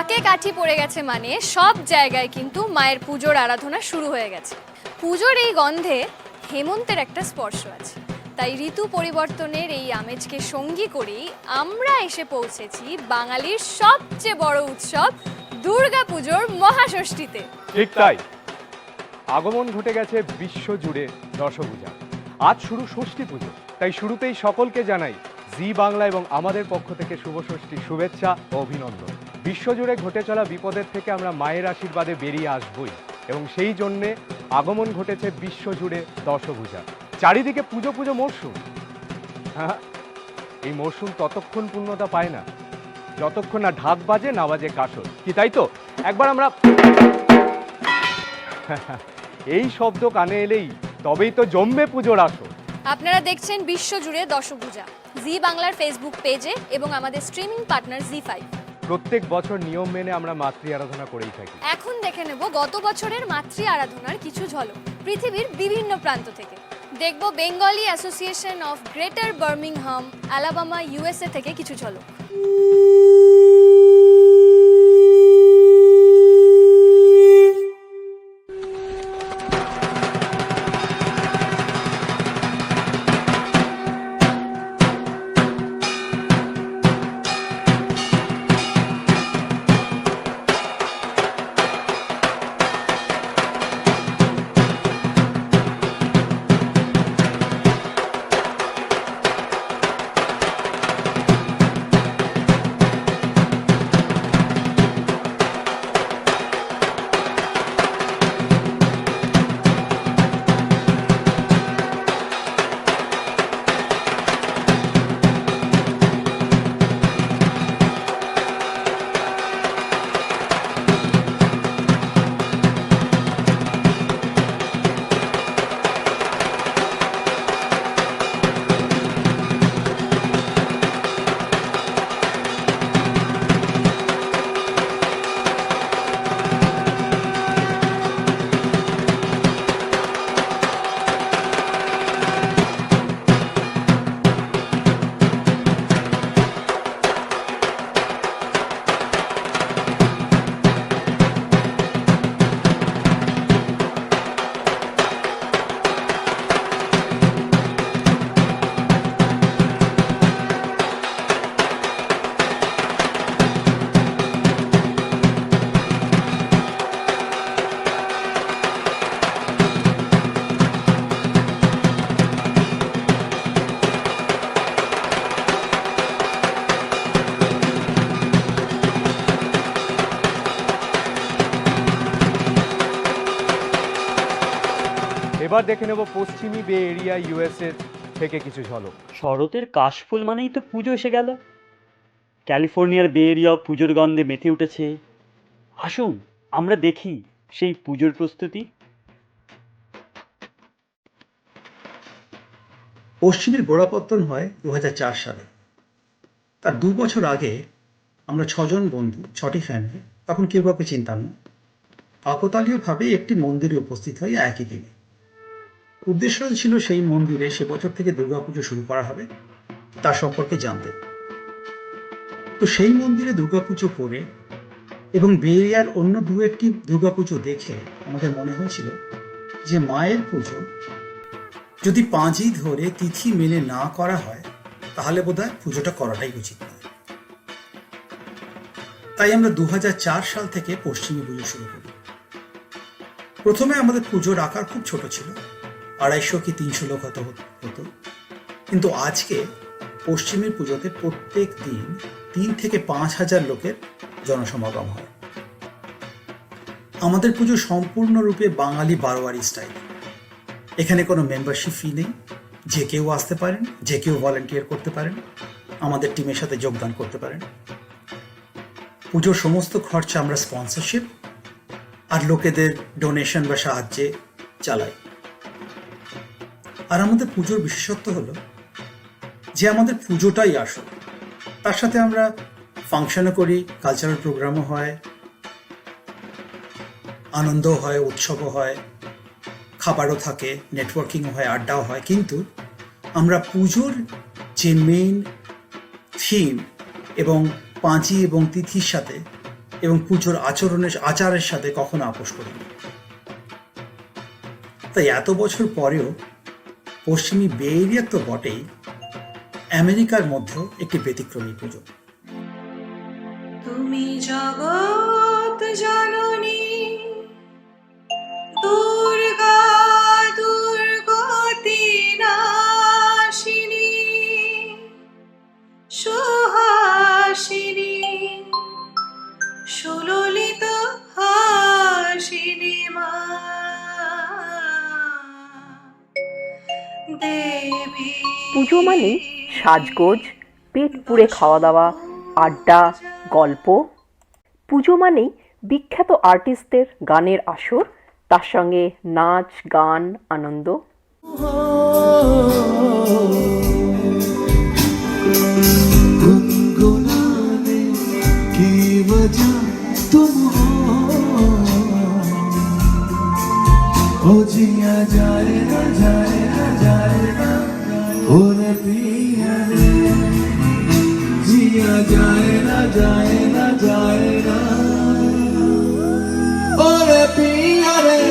ঢাকে কাঠি পড়ে গেছে মানে সব জায়গায় কিন্তু মায়ের পুজোর আরাধনা শুরু হয়ে গেছে। পুজোর এই গন্ধে হেমন্তের একটা স্পর্শ আছে, তাই ঋতু পরিবর্তনের এই আমেজকে সঙ্গী করেই আমরা এসে পৌঁছেছি বাঙালির সবচেয়ে বড় উৎসব দুর্গা পুজোর মহাষষ্ঠীতে। ঠিক তাই, আগমন ঘটে গেছে বিশ্বজুড়ে দশভূজা। আজ শুরু ষষ্ঠী পুজো, তাই শুরুতেই সকলকে জানাই জি বাংলা এবং আমাদের পক্ষ থেকে শুভ ষষ্ঠীর শুভেচ্ছা ও অভিনন্দন। বিশ্বজুড়ে ঘটে চলা বিপদের থেকে আমরা মায়ের আশীর্বাদে বেরিয়ে আসবই, এবং সেই জন্যে আগমন ঘটেছে বিশ্বজুড়ে দশভূজা। চারিদিকে পুজো পুজো মরশুম। হ্যাঁ, এই মরশুম ততক্ষণ পূর্ণতা পায় না যতক্ষণ না ঢাক বাজে না বাজে কাসর, কি তাই তো? একবার আমরা এই শব্দ কানে এলেই তবেই তো জমবে পুজোর আসর। আপনারা দেখছেন বিশ্বজুড়ে দশভূজা জি বাংলার ফেসবুক পেজে এবং আমাদের স্ট্রিমিং পার্টনার জি5। প্রত্যেক বছর নিয়ম মেনে আমরা মাতৃ আরাধনা করেই থাকি। এখন দেখে নেব গত বছরের মাতৃ আরাধনার কিছু ঝলক পৃথিবীর বিভিন্ন প্রান্ত থেকে। দেখব Bengali association of greater Birmingham, Alabama, USA থেকে কিছু ঝলক। এবার দেখে নেব পশ্চিমী বে এরিয়া ইউএসএ থেকে কিছু ঝলক। শরতের কাশফুল মানেই তো পুজো এসে গেল। ক্যালিফোর্নিয়ার বে এরিয়া পুজোর গন্ধে মেতে উঠেছে। আসুন আমরা দেখি সেই পুজোর প্রস্তুতি। পশ্চিমের গোড়াপত্তন হয় 2004 সালে। তার 2 বছর আগে আমরা 6 জন বন্ধু, 6টি ফ্যামিলি, তখন কেউ কাউকে চিনতাম না, কাকতালীয়ভাবে একটি মন্দিরে উপস্থিত হই একই দিনে। উদ্দেশ্য ছিল সেই মন্দিরে সে বছর থেকে দুর্গাপুজো শুরু করা হবে তার সম্পর্কে জানতে। তো সেই মন্দিরে দুর্গাপুজো করে এবং বেরিয়ার অন্য 2-1টি দুর্গাপুজো দেখে আমাদের মনে হয়েছিল যে মায়ের পুজো যদি পাঁজি ধরে তিথি মেনে না করা হয় তাহলে বোধহয় পুজোটা করাটাই উচিত নয়। তাই আমরা 2004 সাল থেকে পশ্চিমী পুজো শুরু করি। প্রথমে আমাদের পুজোর আকার খুব ছোট ছিল, 250 কি 300 লোক হতো, কিন্তু আজকে পশ্চিমের পুজোতে প্রত্যেক দিন 3 থেকে 5,000 লোকের জনসমাগম হয়। আমাদের পুজো সম্পূর্ণরূপে বাঙালি বারোয়ারি স্টাইল। এখানে কোনো মেম্বারশিপ ফি নেই, যে কেউ আসতে পারেন, যে কেউ ভলান্টিয়ার করতে পারেন, আমাদের টিমের সাথে যোগদান করতে পারেন। পুজোর সমস্ত খরচা আমরা স্পন্সরশিপ আর লোকেদের ডোনেশন বা সাহায্যে চালাই। আর আমাদের পুজোর বিশেষত্ব হলো যে আমাদের পুজোটাই আসল। তার সাথে আমরা ফাংশনও করি, কালচারাল প্রোগ্রামও হয়, আনন্দ হয়, উৎসবও হয়, খাবারও থাকে, নেটওয়ার্কিংও হয়, আড্ডাও হয়। কিন্তু আমরা পুজোর যে মেইন থিম এবং পাঁজি এবং তিথির সাথে এবং পুজোর আচারের সাথে কখনো আপোষ করিনি। তাই এত বছর পরেও পশ্চিমী বে এরিয়া তো বটেই, আমেরিকার মধ্যেও একটি ব্যতিক্রমী পুজো। তুমি জগৎ জননী দুর্গা দুর্গতি নাশিনী সুহাসিনী সুললিত হাসিনী মা দেবী। পুজো মানেই সাজগোজ, পেট পুড়ে খাওয়া দাওয়া, আড্ডা, গল্প। পুজো মানেই বিখ্যাত আর্টিস্টদের গানের আসর, তার সঙ্গে নাচ, গান, আনন্দ। गुनगुनाने की वजह तुम हो जिया जाए ना जाए ना जाए ना हो रे पिया रे जिया जाए ना जाए ना जाए ना हो रे पिया रे।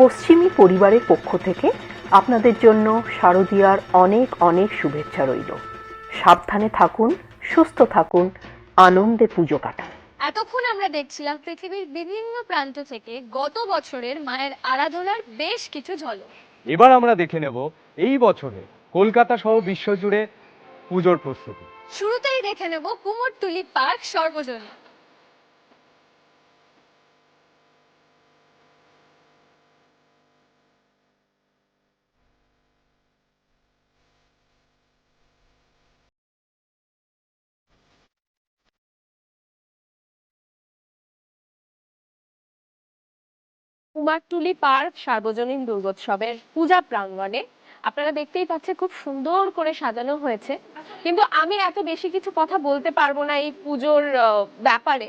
পশ্চিমী পরিবারের পক্ষ থেকে আপনাদের জন্য শারদীয়ার অনেক অনেক শুভেচ্ছা রইল। সাবধানে থাকুন, সুস্থ থাকুন, আনন্দে পুজো কাটান। এতক্ষণ আমরা দেখছিলাম পৃথিবীর বিভিন্ন প্রান্ত থেকে গত বছরের মায়ের আরাধনার বেশ কিছু ঝলক। এবার আমরা দেখে নেব এই বছরে কলকাতা সহ বিশ্বজুড়ে পুজোর প্রস্তুতি। শুরুতেই দেখে নেব কুমোরটুলি পার্ক সর্বজনীন। কুমারটুলি পার্ক সার্বজনীন দুর্গোৎসবের পূজা প্রাঙ্গণে আপনারা দেখতেই পাচ্ছেন খুব সুন্দর করে সাজানো হয়েছে, কিন্তু আমি এত বেশি কিছু কথা বলতে পারবো না এই পুজোর ব্যাপারে।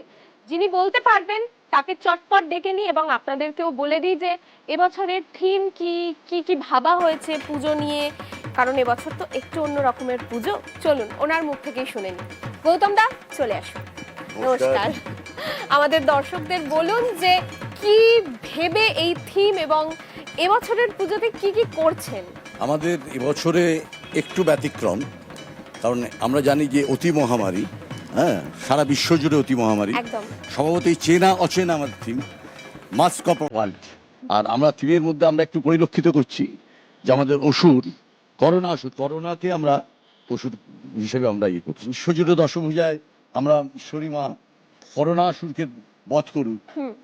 যিনি বলতে পারবেন তাকে চটপট ডেকে নিই এবং আপনাদেরকেও বলে দিই যে এবছরের থিম কি কি কি ভাবা হয়েছে পুজো নিয়ে, কারণ এবছর তো একটু অন্য রকমের পুজো। চলুন ওনার মুখ থেকেই শুনে নিই। গৌতম দা চলে আসুন। নমস্কার। আমাদের দর্শকদের বলুন যে কি ভেবে এই থিম এবং এবছরের পুজোতে কি কি করছেন। আমাদের এবছরে একটু ব্যতিক্রম, কারণ আমরা জানি যে অতি মহামারী, হ্যাঁ, সারা বিশ্ব জুড়ে অতি মহামারী। একদম স্বভাবতই চেনা অচেনা আমাদের থিম, মাস্ক অফ ওয়ার্ল্ড। আর আমরা থিমের মধ্যে আমরা একটু পরিলক্ষিত করছি যে আমাদের অসুর, করোনাকে আমরা অসুর হিসেবে আমরা ইয়ে করছি। বিশ্বজুড়ে দশভূজায় আমরা ঈশ্বরী মা করোনা অসুরকে বধ করুক,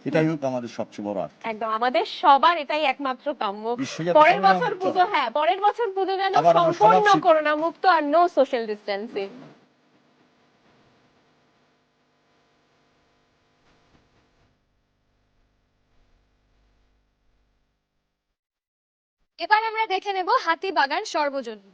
এটাই হোক আমাদের সবচেয়ে বড় আর্থ। একদম আমাদের সবার এটাই একমাত্র কাম্য। পরের বছর পুজো, হ্যাঁ পরের বছর পুজো যেন সম্পূর্ণ করোনা মুক্ত আর নো সোশ্যাল ডিস্টেন্সিং। এবার আমরা দেখে নেব হাতিবাগান সর্বজনীন।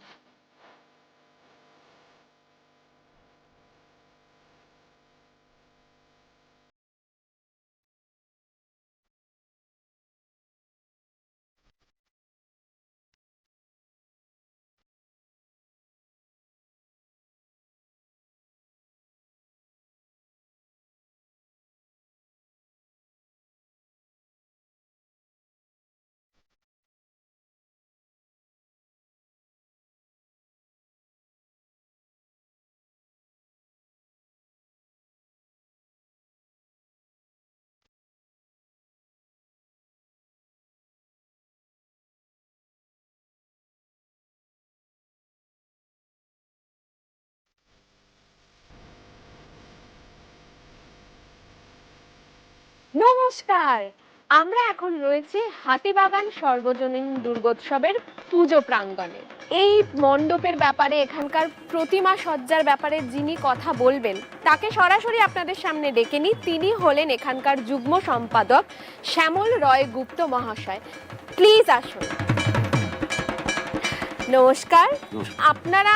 নমস্কার, আমরা এখন রয়েছে হাতিবাগান সর্বজনীন দুর্গোৎসবের পুজো প্রাঙ্গণে। এই মণ্ডপের ব্যাপারে, এখানকার প্রতিমা সজ্জার ব্যাপারে যিনি কথা বলবেন তাকে সরাসরি আপনাদের সামনে ডেকে নিই। তিনি হলেন এখানকার যুগ্ম সম্পাদক শ্যামল রয় গুপ্ত মহাশয়। প্লিজ আসুন। নমস্কার। আপনারা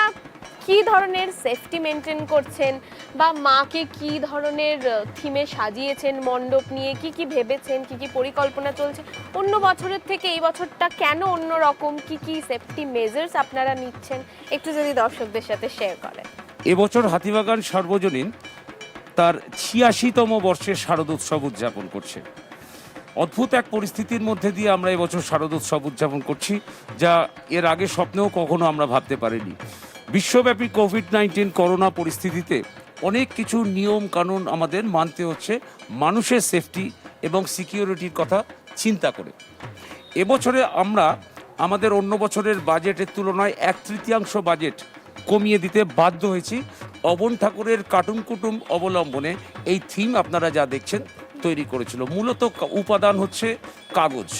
কি ধরনের সেফটি মেনটেন করছেন, বা মাকে কি ধরনের থিমে সাজিয়েছেন, মণ্ডপ নিয়ে কি কি ভেবেছেন, কি কি পরিকল্পনা চলছে, অন্য বছরের থেকে এই বছরটা কেন অন্য রকম, কি কি সেফটি মেজার্স আপনারা নিচ্ছেন, একটু যদি দর্শকদের সাথে শেয়ার করেন। এবছর হাতিবাগান সার্বজনীন তার ৮৬তম বর্ষের শারদোৎসব উদযাপন করছে। অদ্ভুত এক পরিস্থিতির মধ্যে দিয়ে আমরা এবছর শারদোৎসব উদযাপন করছি, যা এর আগে স্বপ্নেও কখনো আমরা ভাবতে পারিনি। বিশ্বব্যাপী কোভিড-19 করোনা পরিস্থিতিতে অনেক কিছু নিয়ম কানুন আমাদের মানতে হচ্ছে মানুষের সেফটি এবং সিকিউরিটির কথা চিন্তা করে। এবছরে আমরা আমাদের অন্য বছরের বাজেটের তুলনায় 1/3 বাজেট কমিয়ে দিতে বাধ্য হয়েছি। অবন ঠাকুরের কার্টুন কুটুম অবলম্বনে এই থিম আপনারা যা দেখছেন তৈরি করেছিল। মূলত উপাদান হচ্ছে কাগজ।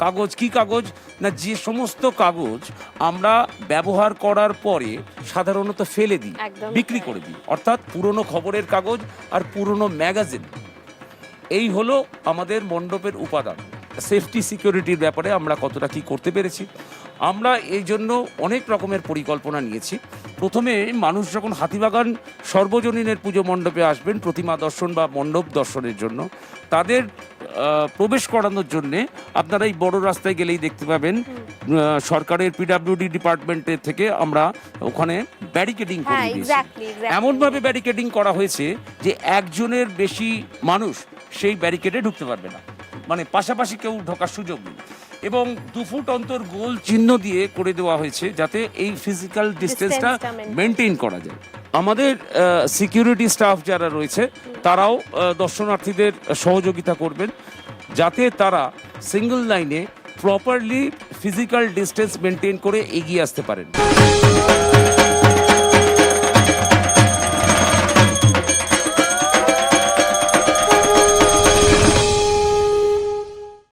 কাগজ কি কাগজ না, যে সমস্ত কাগজ আমরা ব্যবহার করার পরে সাধারণত ফেলে দিই, বিক্রি করে দিই, অর্থাৎ পুরনো খবরের কাগজ আর পুরনো ম্যাগাজিন, এই হলো আমাদের মণ্ডপের উপাদান। সেফটি সিকিউরিটির ব্যাপারে আমরা কতটা কি করতে পেরেছি, আমরা এই জন্য অনেক রকমের পরিকল্পনা নিয়েছি। প্রথমে মানুষ যখন হাতিবাগান সর্বজনীনের পুজো মণ্ডপে আসবেন প্রতিমা দর্শন বা মণ্ডপ দর্শনের জন্য, তাদের প্রবেশ করানোর জন্যে আপনারা এই বড় রাস্তায় গেলেই দেখতে পাবেন সরকারের পিডব্লিউডি ডিপার্টমেন্টের থেকে আমরা ওখানে ব্যারিকেডিং করে দিয়েছি। এমনভাবে ব্যারিকেডিং করা হয়েছে যে একজনের বেশি মানুষ সেই ব্যারিকেডে ঢুকতে পারবে না, মানে পাশাপাশি কেউ ঢোকার সুযোগ নেই। এবং 2 ফুট অন্তর গোল চিহ্ন দিয়ে করে দেওয়া হয়েছে যাতে এই ফিজিক্যাল ডিস্টেন্সটা মেনটেন করা যায়। আমাদের সিকিউরিটি স্টাফ যারা রয়েছে তারাও দর্শনার্থীদের সহযোগিতা করবেন যাতে তারা সিঙ্গল লাইনে প্রপারলি ফিজিক্যাল ডিস্টেন্স মেনটেন করে এগিয়ে আসতে পারেন।